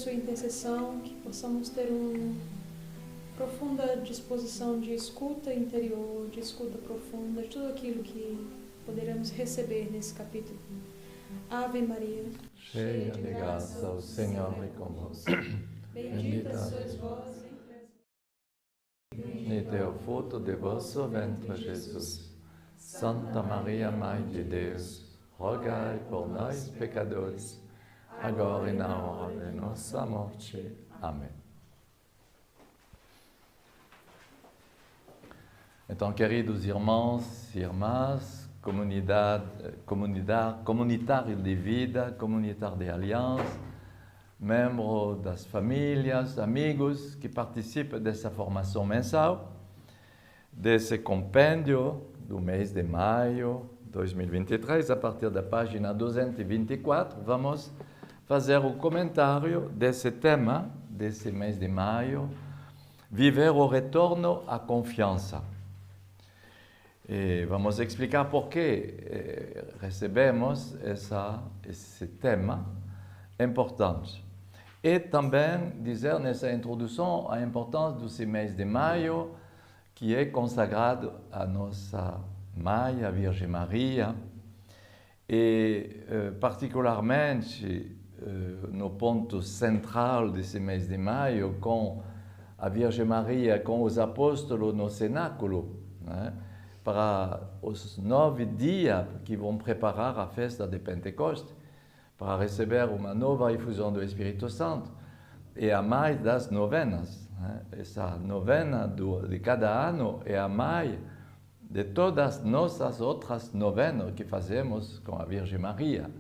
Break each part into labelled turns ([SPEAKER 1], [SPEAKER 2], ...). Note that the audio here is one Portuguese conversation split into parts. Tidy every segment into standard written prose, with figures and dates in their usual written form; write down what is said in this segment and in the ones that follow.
[SPEAKER 1] sua intercessão, que possamos ter profunda disposição de escuta interior, de escuta profunda, de tudo aquilo que poderemos receber nesse capítulo. Ave Maria,
[SPEAKER 2] cheia de graça, o Senhor é convosco.
[SPEAKER 1] bendita sois vós entre as mulheres.
[SPEAKER 2] Bendito é o fruto de vosso ventre, Jesus. Santa Maria, Mãe de Deus, rogai por nós, pecadores, agora e na hora de nossa morte. Amém. Então, queridos irmãos e irmãs, comunitário de vida, comunitário de aliança, membros das famílias, amigos que participam dessa formação mensal, desse compêndio do mês de maio de 2023, a partir da página 224, vamos fazer o comentário desse tema, desse mês de maio, viver o retorno à confiança. E vamos explicar por que recebemos esse tema importante. E também dizer nessa introdução a importância desse mês de maio, que é consagrado à nossa Mãe, a Virgem Maria, e particularmente no ponto central desse mês de maio, com a Virgem Maria, com os apóstolos no cenáculo, né? Para os 9 dias que vão preparar a festa de Pentecostes, para receber uma nova efusão do Espírito Santo, e a mais das novenas. Né? Essa novena de cada ano é a mais de todas nossas outras novenas que fazemos com a Virgem Maria.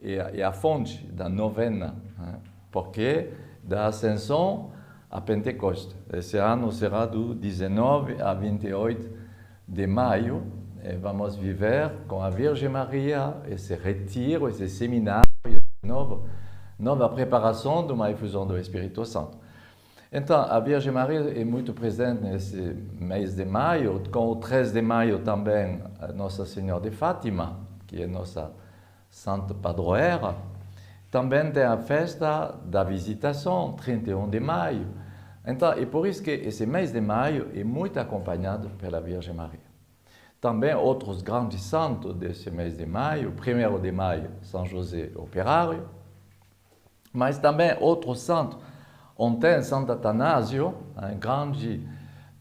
[SPEAKER 2] É a fonte da novena, né? Porque da Ascensão a Pentecostes. Esse ano será do 19 a 28 de maio, e vamos viver com a Virgem Maria esse retiro, esse seminário, nova preparação de uma efusão do Espírito Santo. Então, a Virgem Maria é muito presente nesse mês de maio, com o 3 de maio também a Nossa Senhora de Fátima, que é nossa santa padroeira. Também tem a festa da Visitação, 31 de maio. Então, é por isso que esse mês de maio é muito acompanhado pela Virgem Maria. Também outros grandes santos desse mês de maio, 1º de maio, São José Operário, mas também outros santos. Ontem, Santo Atanásio, um grande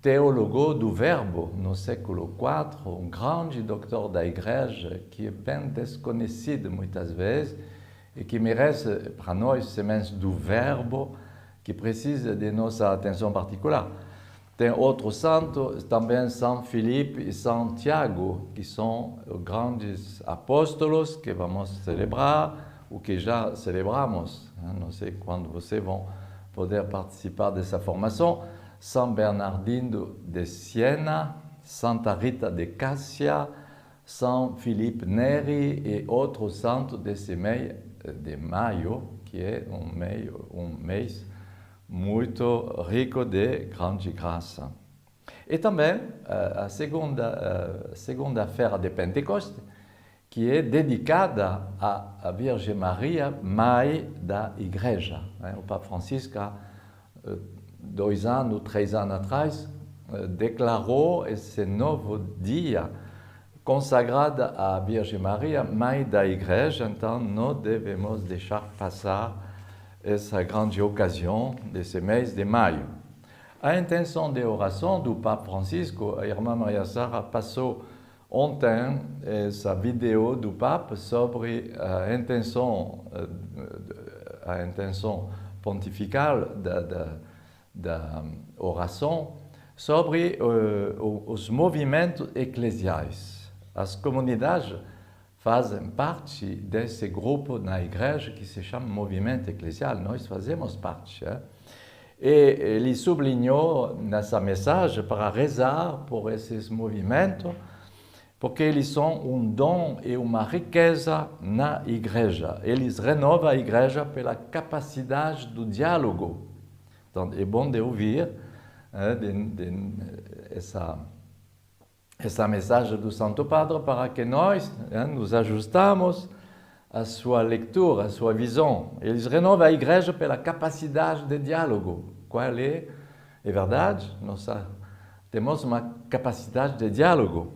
[SPEAKER 2] teólogo do Verbo no século IV, um grande doutor da Igreja, que é bem desconhecido muitas vezes e que merece para nós sementes do Verbo, que precisa de nossa atenção particular. Tem outros santos, também São Filipe e São Tiago, que são grandes apóstolos que vamos celebrar, ou que já celebramos. Não sei quando vocês vão poder participar dessa formação. São Bernardino de Siena, Santa Rita de Cássia, São Filipe Neri e outros santos desse mês de maio, que é um mês muito rico de grande graça. E também a segunda-feira de Pentecostes, que é dedicada à Virgem Maria, Mãe da Igreja. O Papa Francisco, há 2 anos, 3 anos atrás, declarou esse novo dia consagrado à Virgem Maria, Mãe da Igreja. Então, não devemos deixar passar essa grande ocasião desse mês de maio. A intenção de oração do Papa Francisco, a irmã Maria Sara passou ontem essa vídeo do Papa sobre a intenção pontifical da oração, sobre os movimentos eclesiais. As comunidades fazem parte desse grupo na igreja que se chama Movimento Eclesial. Nós fazemos parte. E ele sublinhou nessa mensagem para rezar por esses movimentos, porque eles são um dom e uma riqueza na igreja. Eles renovam a igreja pela capacidade do diálogo. Então, é bom de ouvir essa mensagem do Santo Padre para que nós nos ajustamos a sua leitura, a sua visão. Eles renovam a igreja pela capacidade de diálogo. Qual é verdade? Nós temos uma capacidade de diálogo.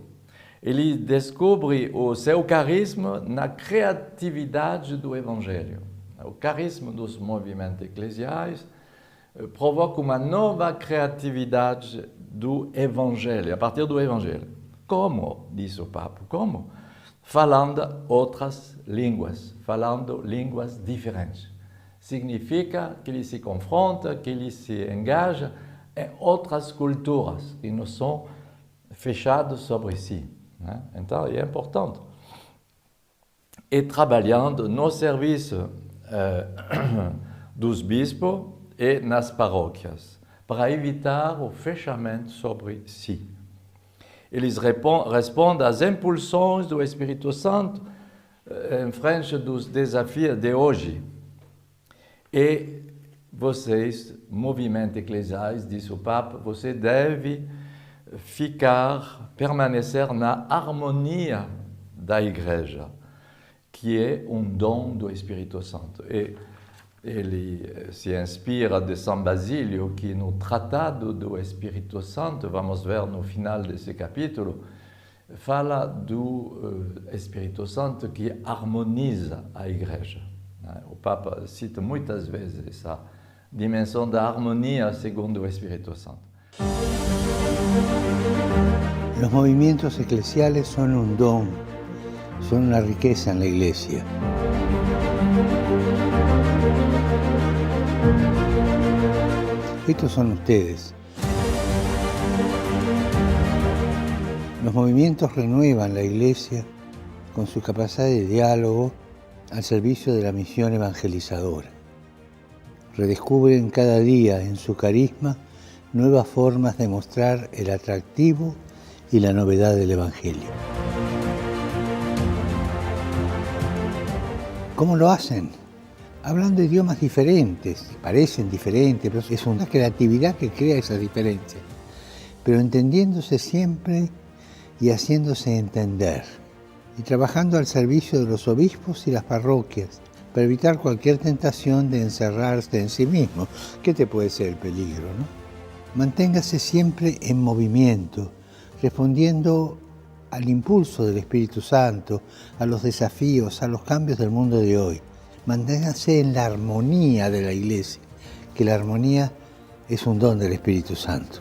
[SPEAKER 2] Ele descobre o seu carisma na criatividade do Evangelho. O carisma dos movimentos eclesiais provoca uma nova criatividade do Evangelho, a partir do Evangelho. Como, diz o Papa, como? Falando outras línguas, falando línguas diferentes. Significa que ele se confronta, que ele se engaja em outras culturas que não são fechadas sobre si. Né? Então, é importante. E trabalhando no serviço dos bispos e nas paróquias, para evitar o fechamento sobre si. Eles respondem às impulsões do Espírito Santo em frente dos desafios de hoje. E vocês, movimentos eclesiais, diz o Papa, você deve permanecer na harmonia da Igreja, que é um dom do Espírito Santo. E ele se inspira de São Basílio, que no Tratado do Espírito Santo, vamos ver no final desse capítulo, fala do Espírito Santo que harmoniza a Igreja. O Papa cita muitas vezes essa dimensão da harmonia segundo o Espírito Santo.
[SPEAKER 3] Los movimientos eclesiales son un don, son una riqueza en la Iglesia. Estos son ustedes. Los movimientos renuevan la Iglesia con su capacidad de diálogo al servicio de la misión evangelizadora. Redescubren cada día en su carisma nuevas formas de mostrar el atractivo y la novedad del Evangelio. ¿Cómo lo hacen? Hablando idiomas diferentes, parecen diferentes, pero es una creatividad que crea esas diferencias, pero entendiéndose siempre y haciéndose entender, y trabajando al servicio de los obispos y las parroquias, para evitar cualquier tentación de encerrarse en sí mismo, que te puede ser el peligro, ¿no? Manténgase siempre en movimiento, respondiendo al impulso del Espíritu Santo, a los desafíos, a los cambios del mundo de hoy. Manténgase en la armonía de la Iglesia, que la armonía es un don del Espíritu Santo.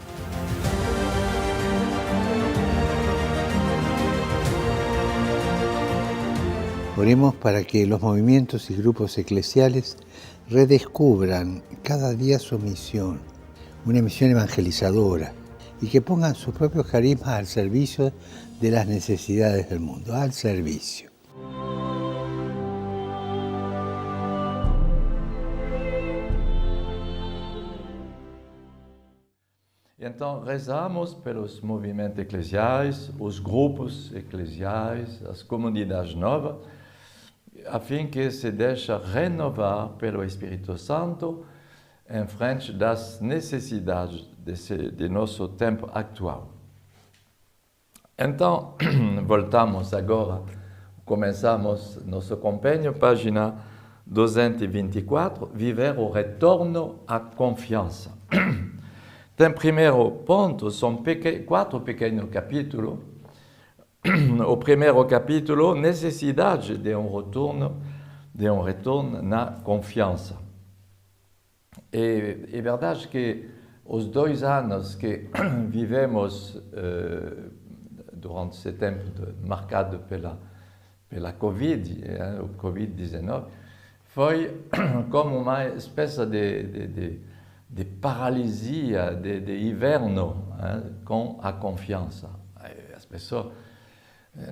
[SPEAKER 3] Oremos para que los movimientos y grupos eclesiales redescubran cada día su misión, una misión evangelizadora, y que pongan sus propios carismas al servicio de las necesidades del mundo, al servicio.
[SPEAKER 2] Então, rezamos pelos movimentos eclesiais, os grupos eclesiais, as comunidades novas, a fim que se deixe renovar pelo Espírito Santo em frente das necessidades de nosso tempo atual. Então, voltamos agora, começamos nosso companheiro, página 224, viver o retorno à confiança. Tem primeiro ponto, são quatro pequenos capítulos. O primeiro capítulo, necessidade de um retorno na confiança. É verdade que os 2 anos que vivemos durante esse tempo marcado pela Covid, o Covid-19, foi como uma espécie de paralisia, de inverno, com a confiança. As pessoas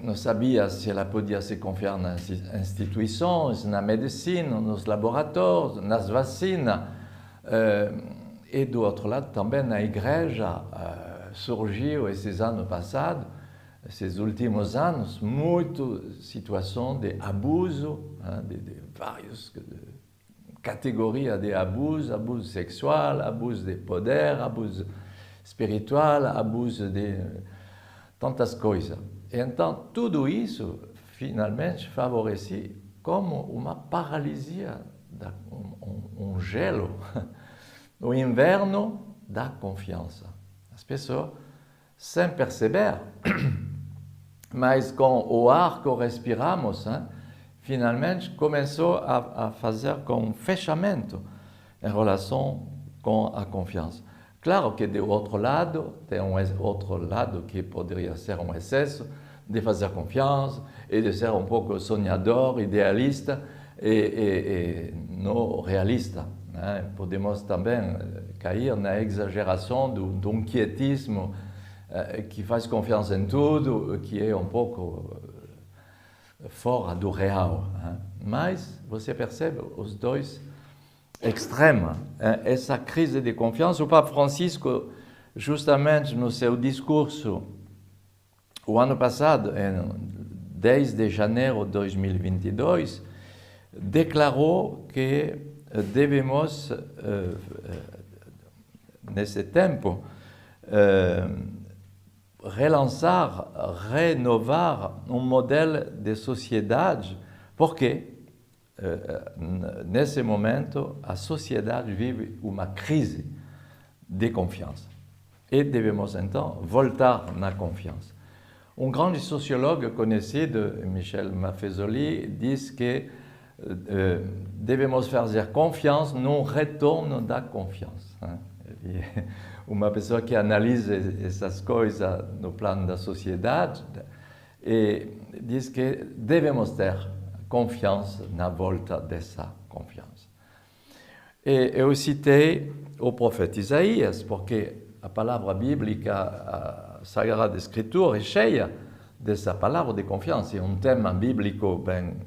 [SPEAKER 2] não sabiam se ela podia se confiar nas instituições, na medicina, nos laboratórios, nas vacinas. E do outro lado também na igreja surgiu esses anos passados, esses últimos anos, muitas situações de abuso, de várias categorias de abuso, abuso sexual, abuso de poder, abuso espiritual, abuso de tantas coisas. Então, tudo isso, finalmente, favorece como uma paralisia, um gelo. O inverno da confiança. As pessoas, sem perceber, mas com o ar que respiramos, finalmente começou a fazer com um fechamento em relação com a confiança. Claro que do outro lado, tem outro lado que poderia ser um excesso de fazer confiança e de ser um pouco sonhador, idealista e não realista. Podemos também cair na exageração do inquietismo que faz confiança em tudo, que é um pouco fora do real. Mas você percebe os dois extremos. Essa crise de confiança, o Papa Francisco, justamente no seu discurso, o ano passado, em 10 de janeiro de 2022, declarou que devemos, nesse tempo, relançar, renovar um modelo de sociedade, porque, nesse momento, a sociedade vive uma crise de confiança. E devemos, então, voltar na confiança. Um grande sociólogo conhecido, Michel Maffezoli, diz que devemos fazer confiança num retorno da confiança. Ele é uma pessoa que analisa essas coisas no plano da sociedade e diz que devemos ter confiança na volta dessa confiança. E eu citei o profeta Isaías, porque a palavra bíblica, a Sagrada Escritura, é cheia dessa palavra de confiança. É um tema bíblico bem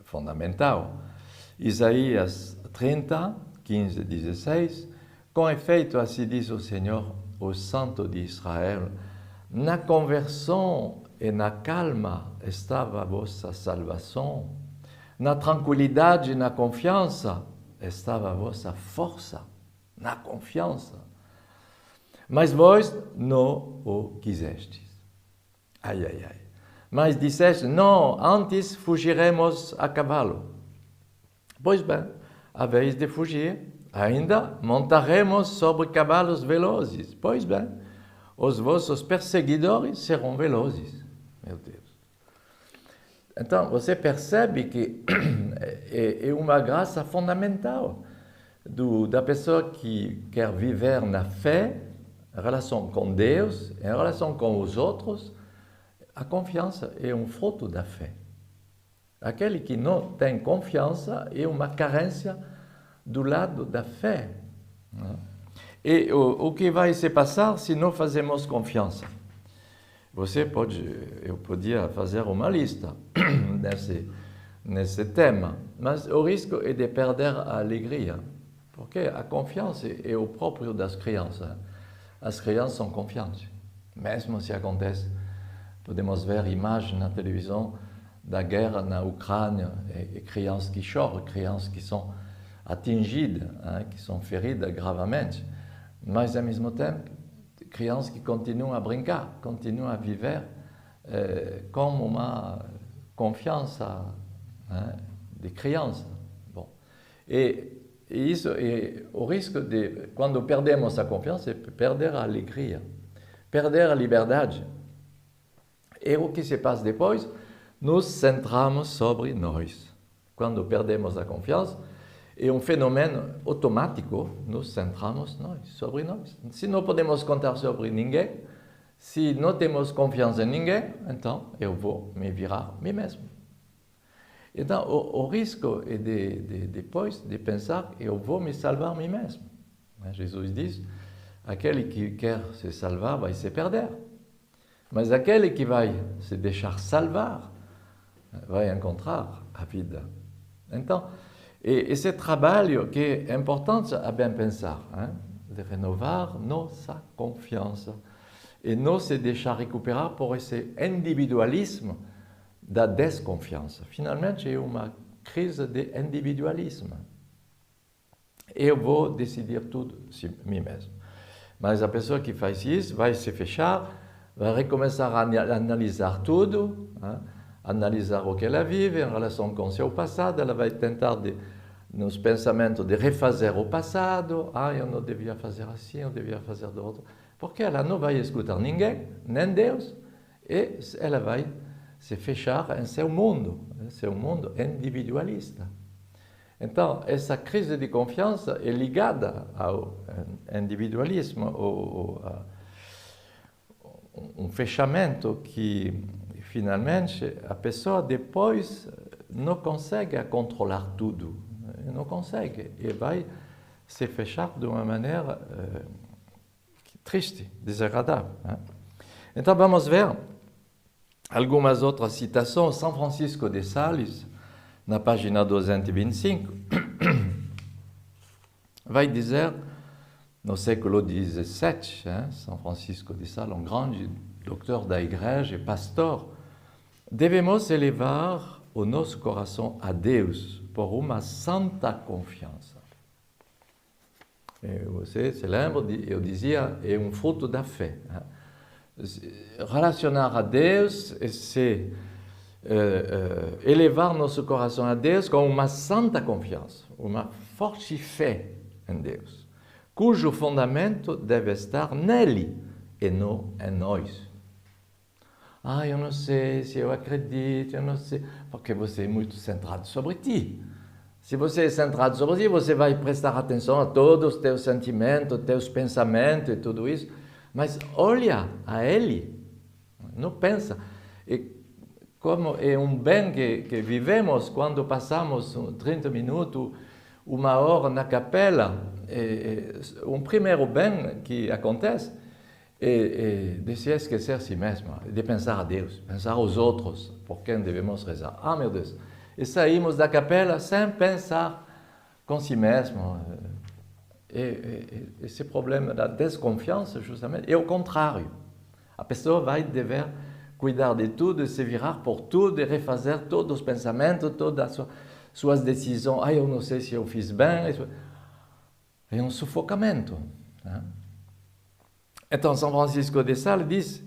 [SPEAKER 2] fundamental. Isaías 30, 15 e 16. Com efeito, assim diz o Senhor, o Santo de Israel, na conversão e na calma estava a vossa salvação, na tranquilidade e na confiança estava a vossa força, na confiança. Mas vós não o quisestes. Ai, ai, ai. Mas disseste, não, antes fugiremos a cavalo. Pois bem, haveis de fugir, ainda montaremos sobre cavalos velozes. Pois bem, os vossos perseguidores serão velozes. Meu Deus. Então, você percebe que é uma graça fundamental da pessoa que quer viver na fé, em relação com Deus, em relação com os outros. A confiança é um fruto da fé. Aquele que não tem confiança é uma carência do lado da fé. E o que vai se passar se não fazemos confiança? Eu podia fazer uma lista nesse tema, mas o risco é de perder a alegria, porque a confiança é o próprio das crianças. As crianças são confiantes, mesmo se acontece. Podemos ver imagens na televisão da guerra na Ucrânia, e crianças que choram, crianças que são atingidas, que são feridas gravamente, mas ao mesmo tempo, crianças que continuam a brincar, continuam a viver como uma confiança de criança. Bom, e isso é o risco de, quando perdemos a confiança, é perder a alegria, perder a liberdade. E o que se passa depois? Nos centramos sobre nós. Quando perdemos a confiança, é um fenômeno automático, nos centramos sobre nós. Se não podemos contar sobre ninguém, se não temos confiança em ninguém, então eu vou me virar a mim mesmo. Então, o risco é depois de pensar que eu vou me salvar a mim mesmo. Jesus diz, aquele que quer se salvar vai se perder. Mas aquele que vai se deixar salvar vai encontrar a vida. Então, esse trabalho que é importante a bem pensar, de renovar nossa confiança e não se deixar recuperar por esse individualismo da desconfiança. Finalmente, é uma crise de individualismo. Eu vou decidir tudo de mim mesmo. Mas a pessoa que faz isso vai se fechar, vai recomeçar a analisar tudo, analisar o que ela vive em relação com o seu passado, ela vai tentar, nos pensamentos, de refazer o passado. Ah, eu não devia fazer assim, eu devia fazer do outro. Porque ela não vai escutar ninguém, nem Deus, e ela vai se fechar em seu mundo individualista. Então, essa crise de confiança é ligada ao individualismo, um fechamento que, finalmente, a pessoa depois não consegue controlar tudo, não consegue, e vai se fechar de uma maneira triste, desagradável. Então, vamos ver algumas outras citações. São Francisco de Sales, na página 225, vai dizer, no século XVII, São Francisco de Sales, um grande doutor da igreja e pastor, devemos elevar o nosso coração a Deus por uma santa confiança. E você se lembra, eu dizia, é um fruto da fé. Relacionar a Deus é se elevar nosso coração a Deus com uma santa confiança, uma forte fé em Deus, cujo fundamento deve estar nele e não em nós. Ah, eu não sei se eu acredito, eu não sei, porque você é muito centrado sobre ti. Se você é centrado sobre ti, você vai prestar atenção a todos os teus sentimentos, teus pensamentos e tudo isso, mas olha a Ele, não pensa. E como é um bem que vivemos quando passamos 30 minutos, 1 hora na capela, um primeiro bem que acontece é de se esquecer de si mesmo, de pensar a Deus, pensar aos outros, por quem devemos rezar. Ah, meu Deus! E saímos da capela sem pensar com si mesmo. Esse problema da desconfiança, justamente, é o contrário. A pessoa vai dever cuidar de tudo, se virar por tudo e refazer todos os pensamentos, todas as suas decisões. Ah, eu não sei se eu fiz bem. É um sufocamento. Então, São Francisco de Sales diz,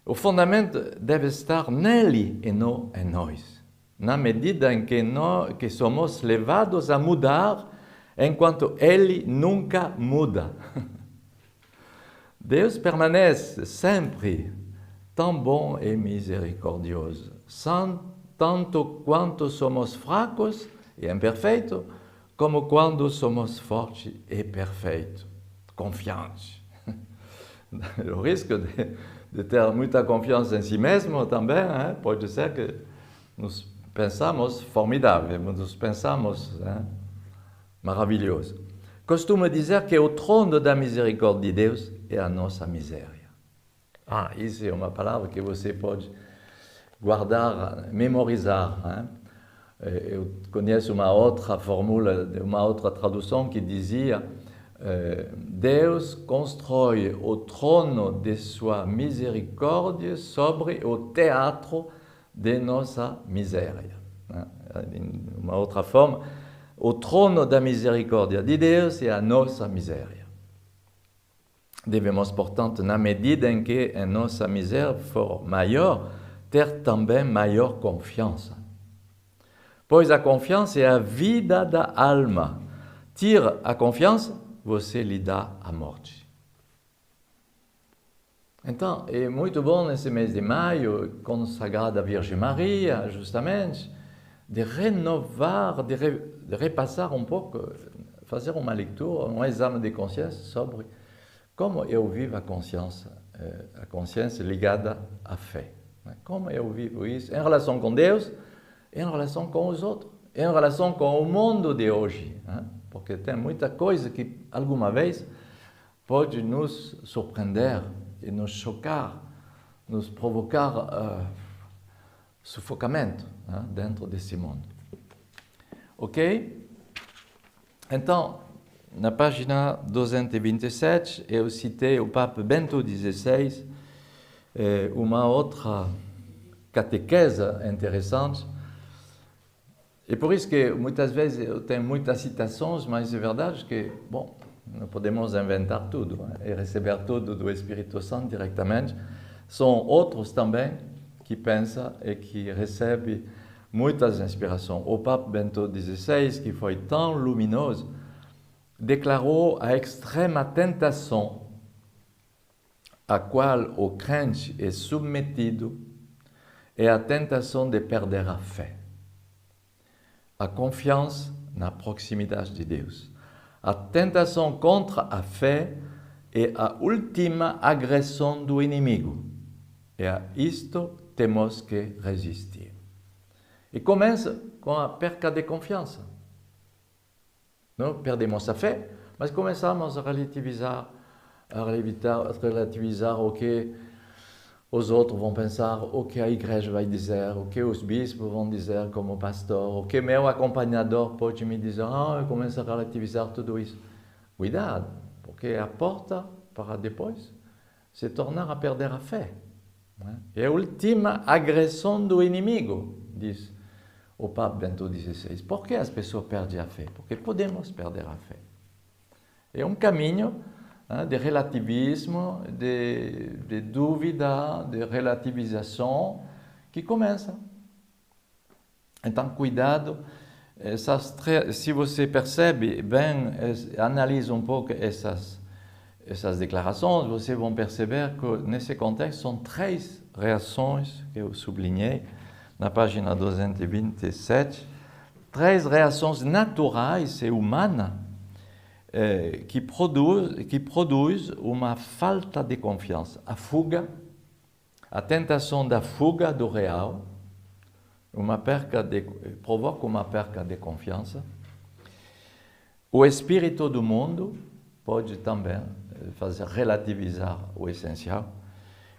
[SPEAKER 2] o fundamento deve estar nele e não em nós, na medida em que somos levados a mudar, enquanto ele nunca muda. Deus permanece sempre tão bom e misericordioso, tanto quanto somos fracos e imperfeitos, como quando somos fortes e perfeitos, confiantes. O risco de ter muita confiança em si mesmo também, pode ser que nos pensamos formidável, nos pensamos maravilhoso. Costumo dizer que o trono da misericórdia de Deus é a nossa miséria. Isso é uma palavra que você pode guardar, memorizar. Eu conheço uma outra fórmula, uma outra tradução que dizia Deus constrói o trono de sua misericórdia sobre o teatro de nossa miséria. Uma outra forma, o trono da misericórdia de Deus é a nossa miséria. Devemos, portanto, na medida em que a nossa miséria for maior, ter também maior confiança. Pois a confiança é a vida da alma. Tira a confiança, você lhe dá a morte. Então, é muito bom nesse mês de maio, consagrado à Virgem Maria, justamente, de renovar, de repassar um pouco, fazer uma leitura, um exame de consciência sobre como eu vivo a consciência ligada à fé. Como eu vivo isso em relação com Deus, em relação com os outros, em relação com o mundo de hoje. Porque tem muita coisa que, alguma vez, pode nos surpreender e nos chocar, nos provocar sufocamento dentro desse mundo. Ok? Então, na página 227, eu citei o Papa Bento XVI, uma outra catequese interessante. E por isso que muitas vezes eu tenho muitas citações, mas é verdade que, não podemos inventar tudo e receber tudo do Espírito Santo diretamente. São outros também que pensa e que recebe muitas inspirações. O Papa Bento XVI, que foi tão luminoso, declarou a extrema tentação a qual o crente é submetido é a tentação de perder a fé, a confiança na proximidade de Deus. A tentação contra a fé é a última agressão do inimigo. E a isto temos que resistir. E começa com a perca de confiança. Não perdemos a fé, mas começamos a relativizar o que os outros vão pensar, o que a igreja vai dizer, o que os bispos vão dizer como pastor, o que meu acompanhador pode me dizer. Eu começo a relativizar tudo isso. Cuidado, porque é a porta para depois se tornar a perder a fé. É a última agressão do inimigo, diz o Papa Bento XVI. Por que as pessoas perdem a fé? Porque podemos perder a fé. É um caminho de relativismo, de dúvida, de relativização que começa. Então, cuidado. Se você percebe bem, analisa um pouco essas declarações, vocês vão perceber que nesse contexto são 3 reações que eu sublinhei na página 227, 3 reações naturais e humanas que produz uma falta de confiança. A fuga, a tentação da fuga do real, provoca uma perca de confiança. O espírito do mundo pode também fazer relativizar o essencial.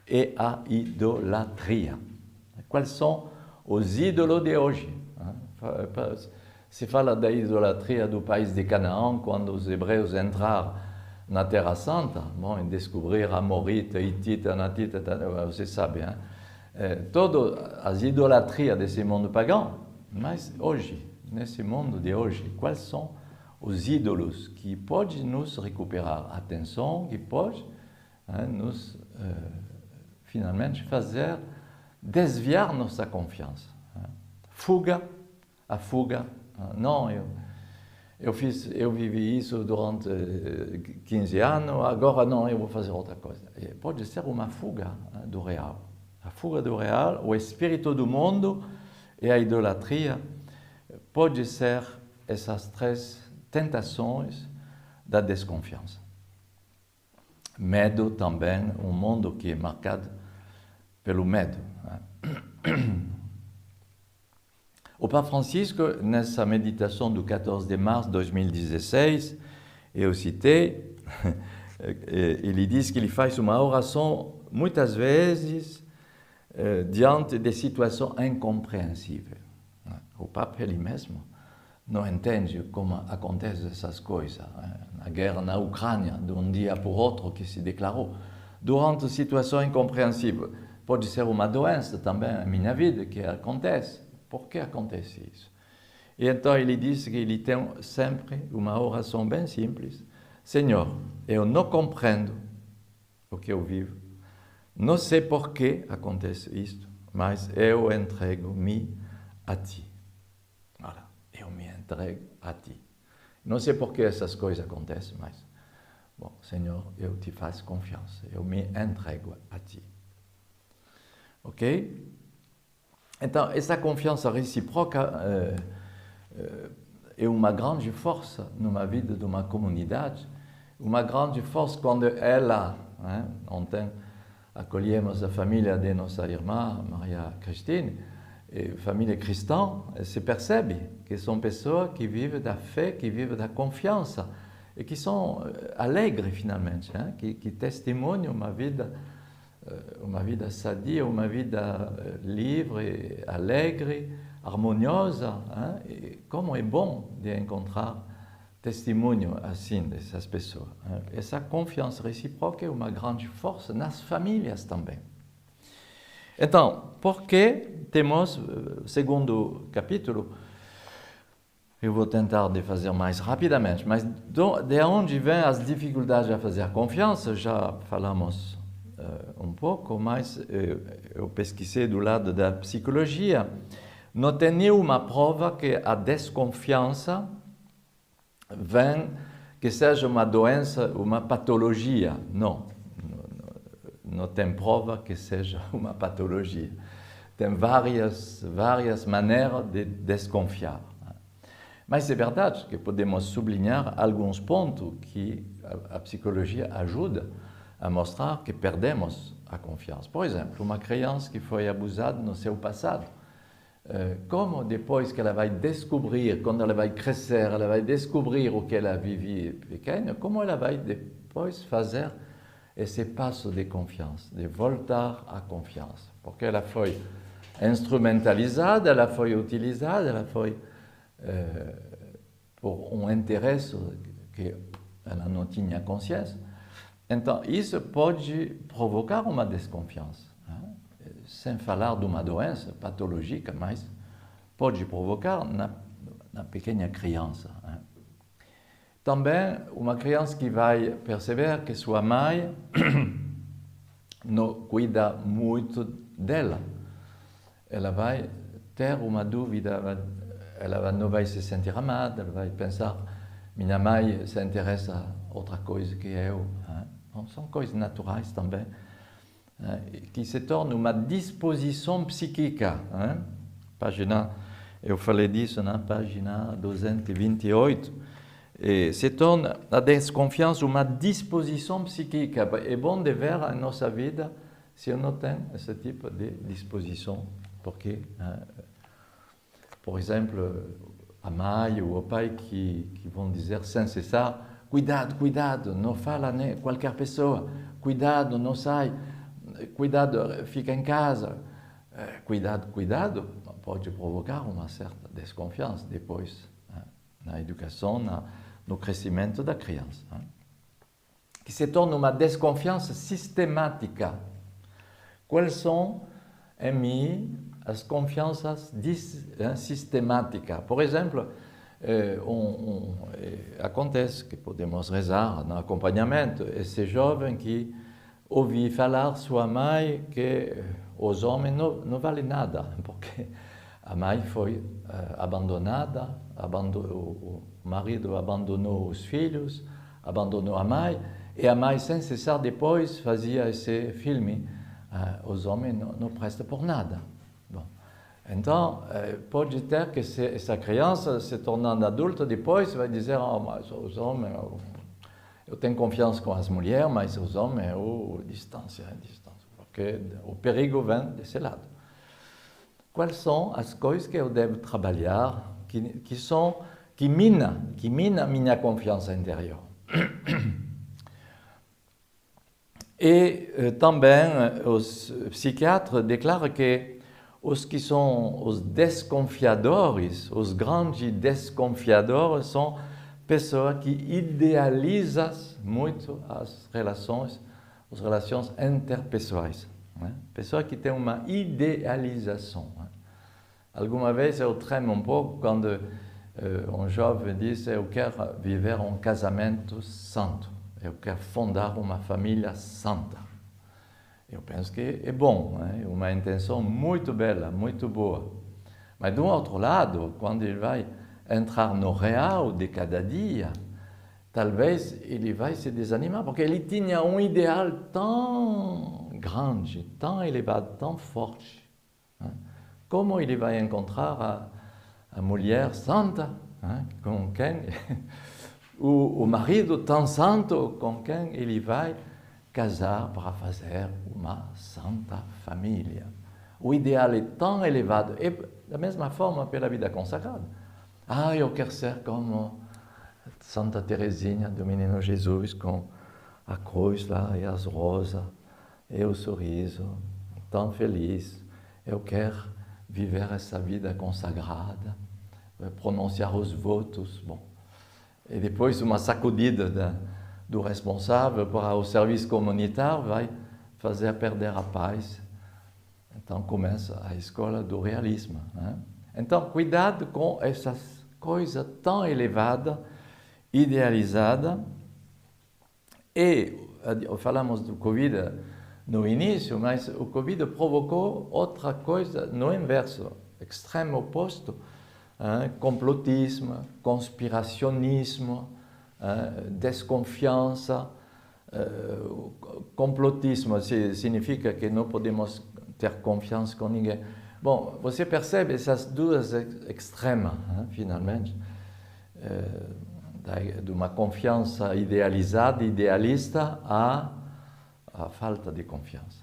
[SPEAKER 2] E a idolatria. Quais são os ídolos de hoje? Se fala da idolatria do país de Canaã, quando os hebreus entraram na Terra Santa, e descobriram Amorita, Hitita, Anatita, você sabe, todas as idolatrias desse mundo pagão. Mas hoje, nesse mundo de hoje, quais são os ídolos que podem nos recuperar a atenção, que podem nos, finalmente, fazer desviar nossa confiança? A fuga. Não, eu vivi isso durante 15 anos, agora não, eu vou fazer outra coisa. Pode ser uma fuga do real. A fuga do real, o espírito do mundo e a idolatria pode ser essas 3 tentações da desconfiança. Medo também, um mundo que é marcado pelo medo. O Papa Francisco, nessa meditação do 14 de março de 2016, eu citei, ele diz que ele faz uma oração muitas vezes diante de situações incompreensíveis. O Papa ele mesmo não entende como acontecem essas coisas. A guerra na Ucrânia, de um dia para o outro, que se declarou. Durante situações incompreensíveis. Pode ser uma doença também na minha vida que acontece. Por que acontece isso? E então ele diz que ele tem sempre uma oração bem simples. Senhor, eu não compreendo o que eu vivo. Não sei por que acontece isto, mas eu entrego-me a Ti. Olha, eu me entrego a Ti. Não sei por que essas coisas acontecem, mas, bom, Senhor, eu Te faço confiança. Eu me entrego a Ti. Ok? Então, essa confiança recíproca é uma grande força numa vida de uma comunidade, uma grande força quando ela, ontem acolhemos a família de nossa irmã, Maria Cristine, família cristã, se percebe que são pessoas que vivem da fé, que vivem da confiança, e que são alegres finalmente, que testemunham uma vida sadia, uma vida livre, alegre, harmoniosa. E como é bom de encontrar testemunho assim dessas pessoas. Essa confiança recíproca é uma grande força nas famílias também. Então, por que temos, segundo capítulo, eu vou tentar de fazer mais rapidamente, mas de onde vêm as dificuldades a fazer confiança? Já falamos pouco, mas eu pesquisei do lado da psicologia. Não tem nenhuma prova que a desconfiança vem, que seja uma doença, uma patologia. Não tem prova que seja uma patologia. Tem várias maneiras de desconfiar. Mas é verdade que podemos sublinhar alguns pontos que a psicologia ajuda a mostrar que perdemos a confiança. Por exemplo, uma criança que foi abusada no seu passado, como depois que ela vai descobrir, quando ela vai crescer, ela vai descobrir o que ela vivia pequena, como ela vai depois fazer esse passo de confiança, de voltar à confiança. Porque ela foi instrumentalizada, ela foi utilizada, ela foi por um interesse que ela não tinha consciência. Então, isso pode provocar uma desconfiança. Sem falar de uma doença patológica, mas pode provocar na pequena criança. Também, uma criança que vai perceber que sua mãe não cuida muito dela. Ela vai ter uma dúvida, ela não vai se sentir amada, ela vai pensar, minha mãe se interessa a outra coisa que eu. Então, são coisas naturais também, que se tornam uma disposição psíquica. Eu falei disso na página 228. Se torna a desconfiança uma disposição psíquica. É bom de ver a nossa vida se eu não tenho esse tipo de disposição. Porque, por exemplo, a mãe ou o pai que vão dizer sem cessar, cuidado, não fala nem qualquer pessoa, cuidado, não sai, cuidado, fica em casa. Cuidado, pode provocar uma certa desconfiança depois, na educação, no crescimento da criança. Que se torna uma desconfiança sistemática. Quais são, em mim, as confianças sistemáticas? Por exemplo, acontece que podemos rezar no acompanhamento, esse jovem que ouvi falar sua mãe que os homens não valem nada, porque a mãe foi abandonada, o marido abandonou os filhos, abandonou a mãe, e a mãe, sem cessar depois, fazia esse filme, os homens não prestam por nada. Bom, então, pode ter que essa criança, se tornando adulta, depois vai dizer, mas os homens, eu tenho confiança com as mulheres, mas os homens, distância, porque o perigo vem desse lado. Quais são as coisas que eu devo trabalhar, que mina minha confiança interior? E também os psiquiatras declaram que os que são os desconfiadores, os grandes desconfiadores, são pessoas que idealizam muito as relações interpessoais. Pessoas que têm uma idealização. Alguma vez eu tremo um pouco quando um jovem diz, eu quero viver um casamento santo, eu quero fundar uma família santa. Eu penso que é bom, uma intenção muito bela, muito boa. Mas, do outro lado, quando ele vai entrar no real de cada dia, talvez ele vai se desanimar, porque ele tinha um ideal tão grande, tão elevado, tão forte. Como ele vai encontrar a mulher santa, com quem o marido tão santo com quem ele vai casar para fazer uma santa família. O ideal é tão elevado, e da mesma forma pela vida consagrada. Eu quero ser como Santa Teresinha do Menino Jesus, com a cruz lá e as rosas e o sorriso, tão feliz. Eu quero viver essa vida consagrada, pronunciar os votos. Bom, e depois uma sacudida do responsável para o serviço comunitário vai fazer perder a paz. Então começa a escola do realismo. Então, cuidado com essas coisas tão elevadas, idealizadas. E falamos do Covid, no início, mas o Covid provocou outra coisa no inverso, extremo oposto, complotismo, conspiracionismo, desconfiança. Complotismo significa que não podemos ter confiança com ninguém. Bom, você percebe essas duas extremas, finalmente, de uma confiança idealizada, idealista, à falta de confiança.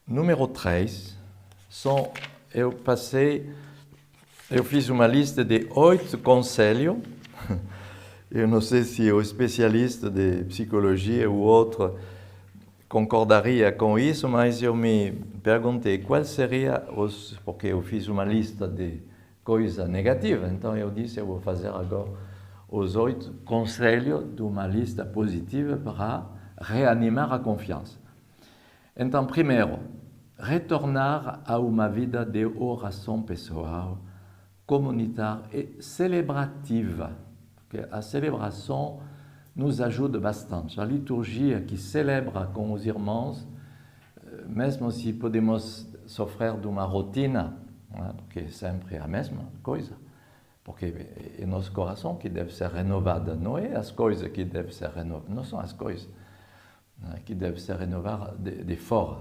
[SPEAKER 2] Número 3, eu fiz uma lista de 8 conselhos. Eu não sei se o especialista de psicologia ou outro concordaria com isso, mas eu me perguntei qual seria porque eu fiz uma lista de coisas negativas, então eu disse, eu vou fazer agora os 8 conselhos de uma lista positiva para reanimar a confiança. Então, primeiro, retornar a uma vida de oração pessoal, comunitária e celebrativa. Porque a celebração nos ajuda bastante. A liturgia que celebra com os irmãos, mesmo se podemos sofrer de uma rotina, porque é sempre a mesma coisa, porque é nosso coração que deve ser renovado, não é as coisas que devem ser renovadas, não são as coisas que devem ser renovadas de fora,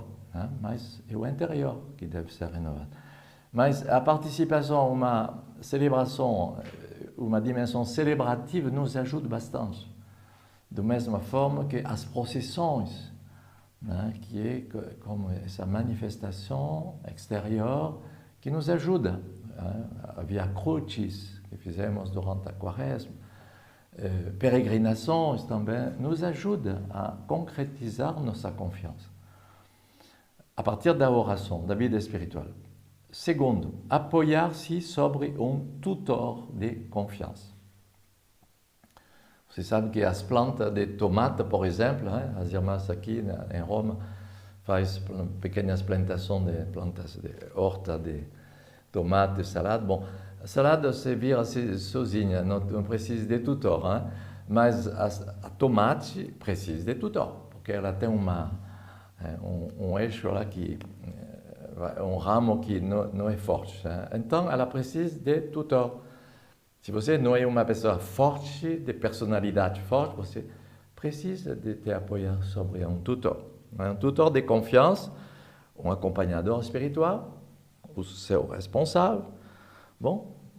[SPEAKER 2] mas é o interior que deve ser renovado. Mas a participação, uma celebração, uma dimensão celebrativa nos ajuda bastante. Da mesma forma que as procissões, que é como essa manifestação exterior que nos ajuda. A Via Crucis, que fizemos durante a Quaresma, peregrinações também, nos ajuda a concretizar nossa confiança. A partir da oração, da vida espiritual. Segundo, apoiar-se sobre um tutor de confiança. Você sabe que as plantas de tomate, por exemplo, as irmãs aqui em Roma fazem pequenas plantações de plantas de horta, de tomate, salada. Bom, a salada se vira sozinha, não precisa de tutor, mas a tomate precisa de tutor, porque ela tem um eixo lá um ramo que não é forte. Então, ela precisa de tutor. Se você não é uma pessoa forte, de personalidade forte, você precisa de te apoiar sobre um tutor. Um tutor de confiança, um acompanhador espiritual, o seu responsável,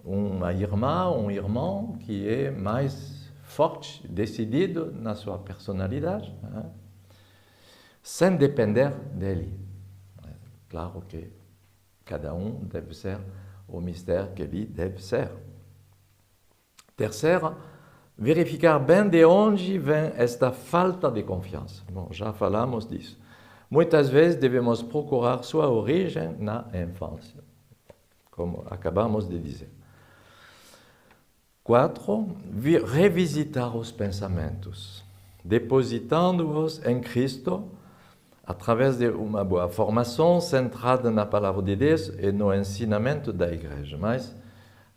[SPEAKER 2] uma irmã, um irmão que é mais forte, decidido na sua personalidade, sem depender dele. Claro que cada um deve ser o mistério que ele deve ser. Terceira, verificar bem de onde vem esta falta de confiança. Bom, já falamos disso. Muitas vezes devemos procurar sua origem na infância, como acabamos de dizer. 4, revisitar os pensamentos, depositando-os em Cristo, através de uma boa formação centrada na palavra de Deus e no ensinamento da igreja. Mas,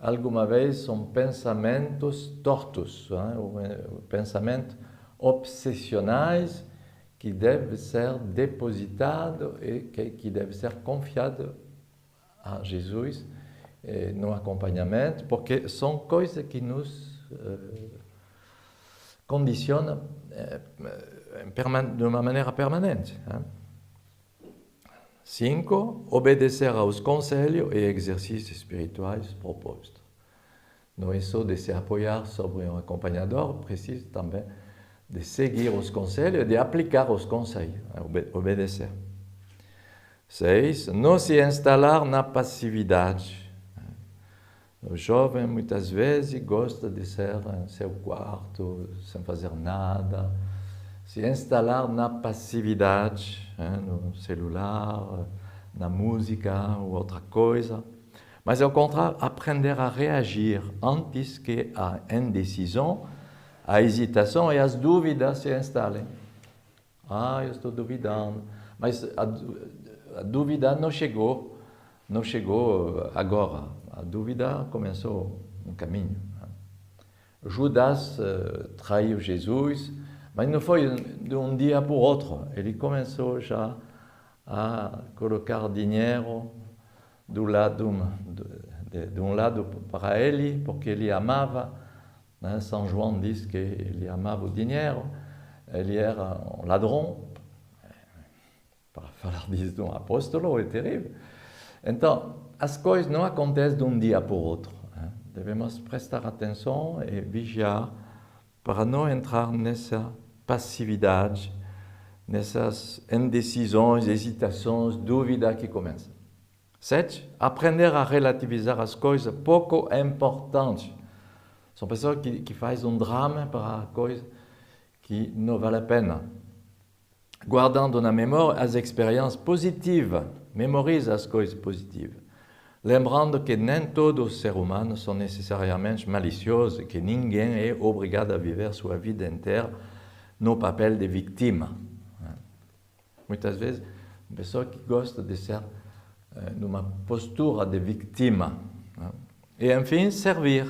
[SPEAKER 2] alguma vez, são pensamentos tortos, pensamentos obsessionais que devem ser depositados e que devem ser confiados a Jesus no acompanhamento, porque são coisas que nos condicionam de uma maneira permanente. 5, obedecer aos conselhos e exercícios espirituais propostos. Não é só de se apoiar sobre um acompanhador, precisa também de seguir os conselhos e de aplicar os conselhos, obedecer. 6, não se instalar na passividade. O jovem, muitas vezes, gosta de ser em seu quarto, sem fazer nada, se instalar na passividade, no celular, na música ou outra coisa. Mas, ao contrário, aprender a reagir antes que a indecisão, a hesitação e as dúvidas se instalem. Eu estou duvidando. Mas a dúvida não chegou agora. A dúvida começou no caminho. Judas traiu Jesus, Mas não foi de um dia para o outro. Ele começou já a colocar dinheiro de um lado para ele, porque ele amava. Né? São João diz que ele amava o dinheiro. Ele era um ladrão. Para falar disso de um apóstolo é terrível. Então, as coisas não acontecem de um dia para o outro. Né? Devemos prestar atenção e vigiar para não entrar nessa passividade, nessas indecisões, hesitações, dúvidas que começam. 7. Aprender a relativizar as coisas pouco importantes. São pessoas que fazem um drama para a coisa que não vale a pena. Guardando na memória as experiências positivas, memorize as coisas positivas. Lembrando que nem todos os seres humanos são necessariamente maliciosos, que ninguém é obrigado a viver sua vida inteira no papel de vítima. Muitas vezes, uma pessoa que gosta de ser numa postura de vítima. E, enfim, servir,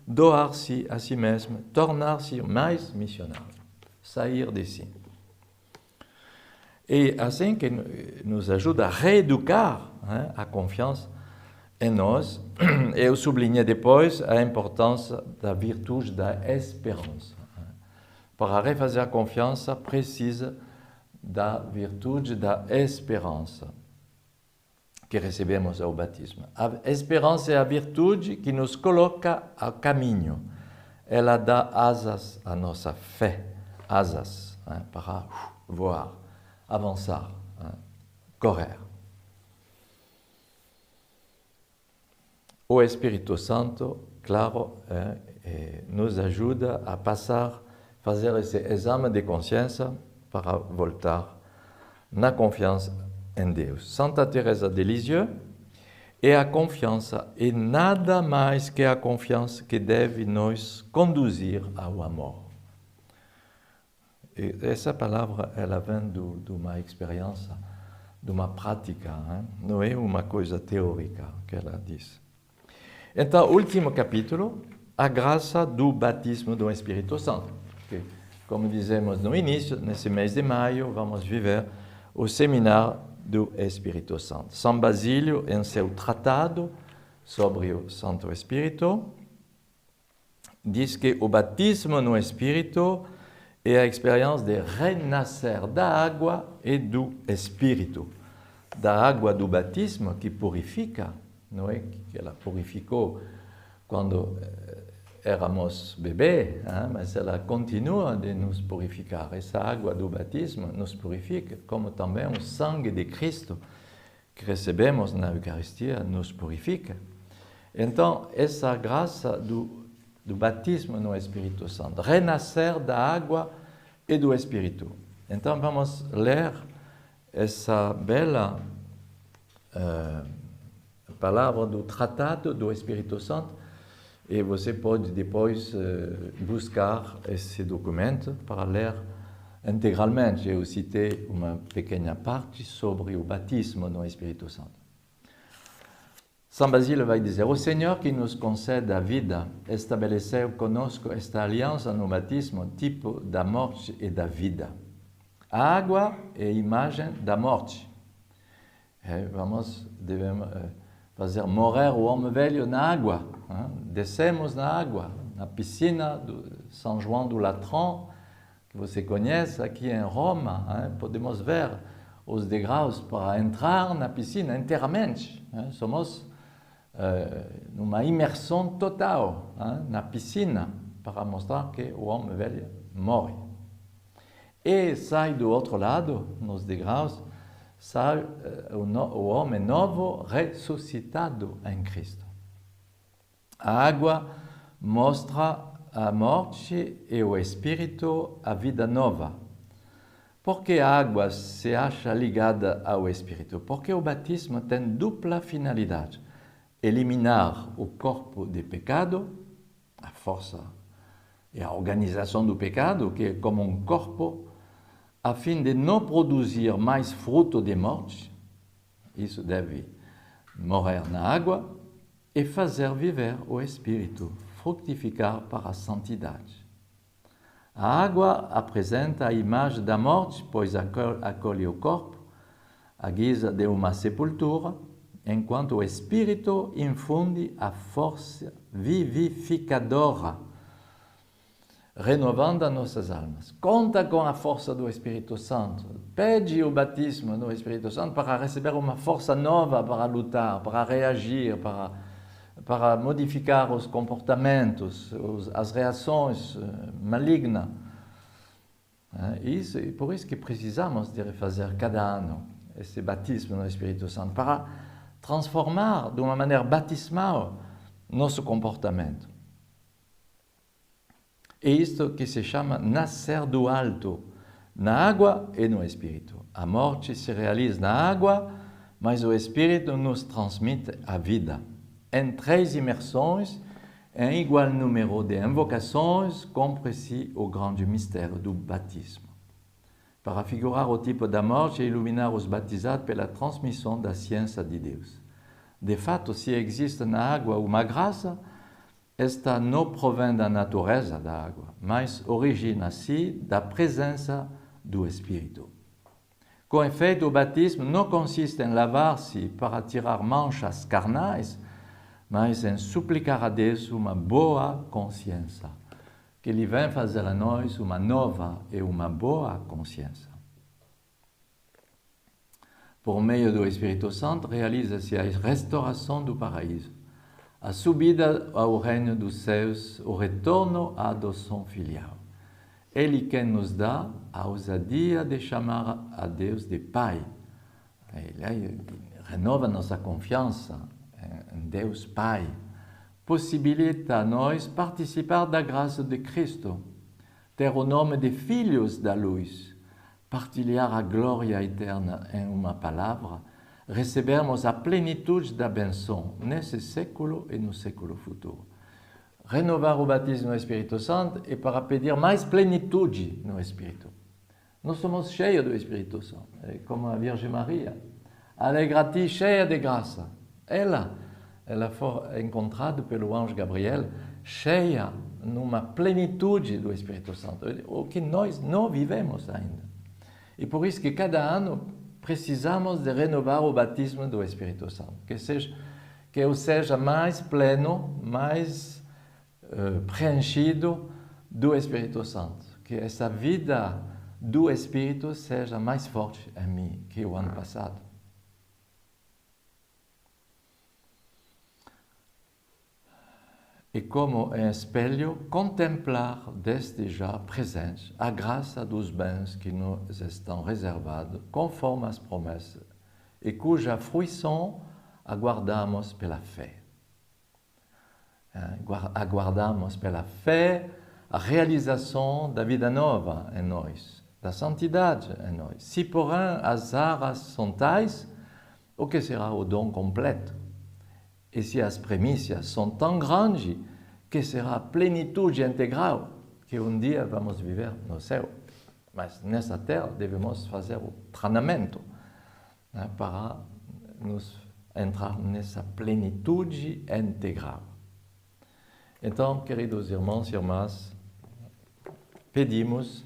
[SPEAKER 2] doar-se a si mesmo, tornar-se mais missionário, sair de si. E assim que nos ajuda a reeducar a confiança em nós, eu sublinhei depois a importância da virtude da esperança. Para refazer a confiança, precisa da virtude da esperança que recebemos ao batismo. A esperança é a virtude que nos coloca a caminho. Ela dá asas à nossa fé, asas para voar, avançar, correr. O Espírito Santo, claro, nos ajuda a fazer esse exame de consciência para voltar na confiança em Deus. Santa Teresa de Lisieux, é a confiança, e nada mais que a confiança que deve nos conduzir ao amor. E essa palavra, ela vem de uma experiência, de uma prática, não é uma coisa teórica que ela diz. Então, último capítulo, a graça do batismo do Espírito Santo. Que, como dizemos no início, nesse mês de maio, vamos viver o seminário do Espírito Santo. São Basílio, em seu tratado sobre o Santo Espírito, diz que o batismo no Espírito é a experiência de renascer da água e do Espírito. Da água do batismo, que purifica, não é que ela purificou quando éramos bebês, mas ela continua de nos purificar. Essa água do batismo nos purifica, como também o sangue de Cristo que recebemos na Eucaristia nos purifica. Então, essa graça do batismo no Espírito Santo, renascer da água e do Espírito. Então, vamos ler essa bela palavra do Tratado do Espírito Santo, e você pode depois buscar esse documento para ler integralmente. Eu citei uma pequena parte sobre o batismo no Espírito Santo. São Basílio vai dizer: o Senhor que nos concede a vida estabeleceu conosco esta aliança no batismo, tipo da morte e da vida. A água é a imagem da morte. Devemos fazer morrer o homem velho na água. Descemos na água, na piscina do São João do Latran, que você conhece aqui em Roma. Podemos ver os degraus para entrar na piscina inteiramente. Somos numa imersão total na piscina, para mostrar que o homem velho morre. E sai do outro lado, nos degraus, sai o homem novo ressuscitado em Cristo. A água mostra a morte e o Espírito a vida nova. Por que a água se acha ligada ao Espírito? Porque o batismo tem dupla finalidade: eliminar o corpo de pecado, a força e a organização do pecado, que é como um corpo, a fim de não produzir mais fruto de morte, isso deve morrer na água, e fazer viver o Espírito, fructificar para a santidade. A água apresenta a imagem da morte, pois acolhe o corpo, à guisa de uma sepultura, enquanto o Espírito infunde a força vivificadora, renovando as nossas almas. Conta com a força do Espírito Santo. Pede o batismo do Espírito Santo para receber uma força nova para lutar, para reagir, para modificar os comportamentos, as reações malignas. E por isso que precisamos de refazer cada ano esse batismo no Espírito Santo, para transformar de uma maneira batismal nosso comportamento. É isto que se chama nascer do alto, na água e no Espírito. A morte se realiza na água, mas o Espírito nos transmite a vida. Em 3 imersões, em igual número de invocações, cumpre-se o grande mistério do batismo. Para figurar o tipo da morte e iluminar os batizados pela transmissão da ciência de Deus. De fato, se existe na água uma graça, esta não provém da natureza da água, mas origina-se da presença do Espírito. Com efeito, o batismo não consiste em lavar-se para tirar manchas carnais, mas em suplicar a Deus uma boa consciência, que Ele vem fazer a nós uma nova e uma boa consciência. Por meio do Espírito Santo, realiza-se a restauração do paraíso, a subida ao reino dos céus, o retorno à adoção filial. Ele quem nos dá a ousadia de chamar a Deus de Pai. Ele renova nossa confiança em Deus Pai. Possibilita a nós participar da graça de Cristo, ter o nome de filhos da luz, partilhar a glória eterna em uma palavra, recebermos a plenitude da benção nesse século e no século futuro. Renovar o batismo no Espírito Santo é para pedir mais plenitude no Espírito. Nós somos cheios do Espírito Santo, é como a Virgem Maria. Alegra-te cheia de graça. Ela foi encontrada pelo anjo Gabriel cheia numa plenitude do Espírito Santo, o que nós não vivemos ainda. E por isso que cada ano precisamos de renovar o batismo do Espírito Santo, que eu seja mais pleno, mais preenchido do Espírito Santo, que essa vida do Espírito seja mais forte em mim que o ano passado. E como em espelho, contemplar desde já presente a graça dos bens que nos estão reservados, conforme as promessas, e cuja fruição aguardamos pela fé. Aguardamos pela fé a realização da vida nova em nós, da santidade em nós. Se, porém, as aras são tais, o que será o dom completo? E se as premissas são tão grandes que será a plenitude integral que um dia vamos viver no céu. Mas nessa terra devemos fazer o treinamento para nos entrar nessa plenitude integral. Então, queridos irmãos e irmãs, pedimos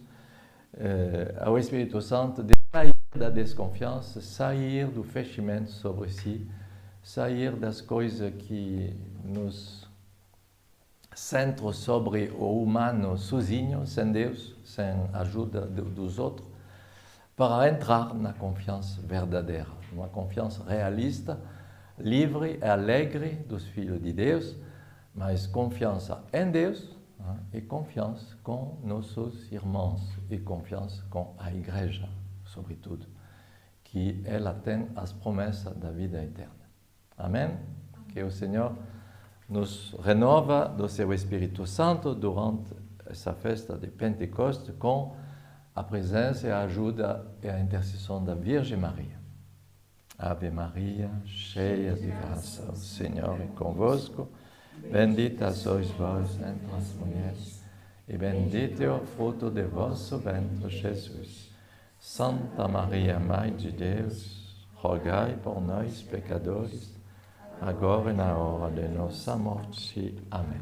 [SPEAKER 2] ao Espírito Santo de sair da desconfiança, sair do fechamento sobre si, sair das coisas que nos centram sobre o humano sozinho, sem Deus, sem ajuda dos outros, para entrar na confiança verdadeira, uma confiança realista, livre e alegre dos filhos de Deus, mas confiança em Deus e confiança com nossos irmãos e confiança com a Igreja, sobretudo, que ela tem as promessas da vida eterna. Amém? Que o Senhor nos renova do seu Espírito Santo durante essa festa de Pentecostes com a presença e a ajuda e a intercessão da Virgem Maria. Ave Maria, cheia de graça, o Senhor é convosco. Bendita sois vós entre as mulheres, e bendito é o fruto de vosso ventre, Jesus. Santa Maria, Mãe de Deus, rogai por nós, pecadores, agora e na hora de nossa morte. Amém.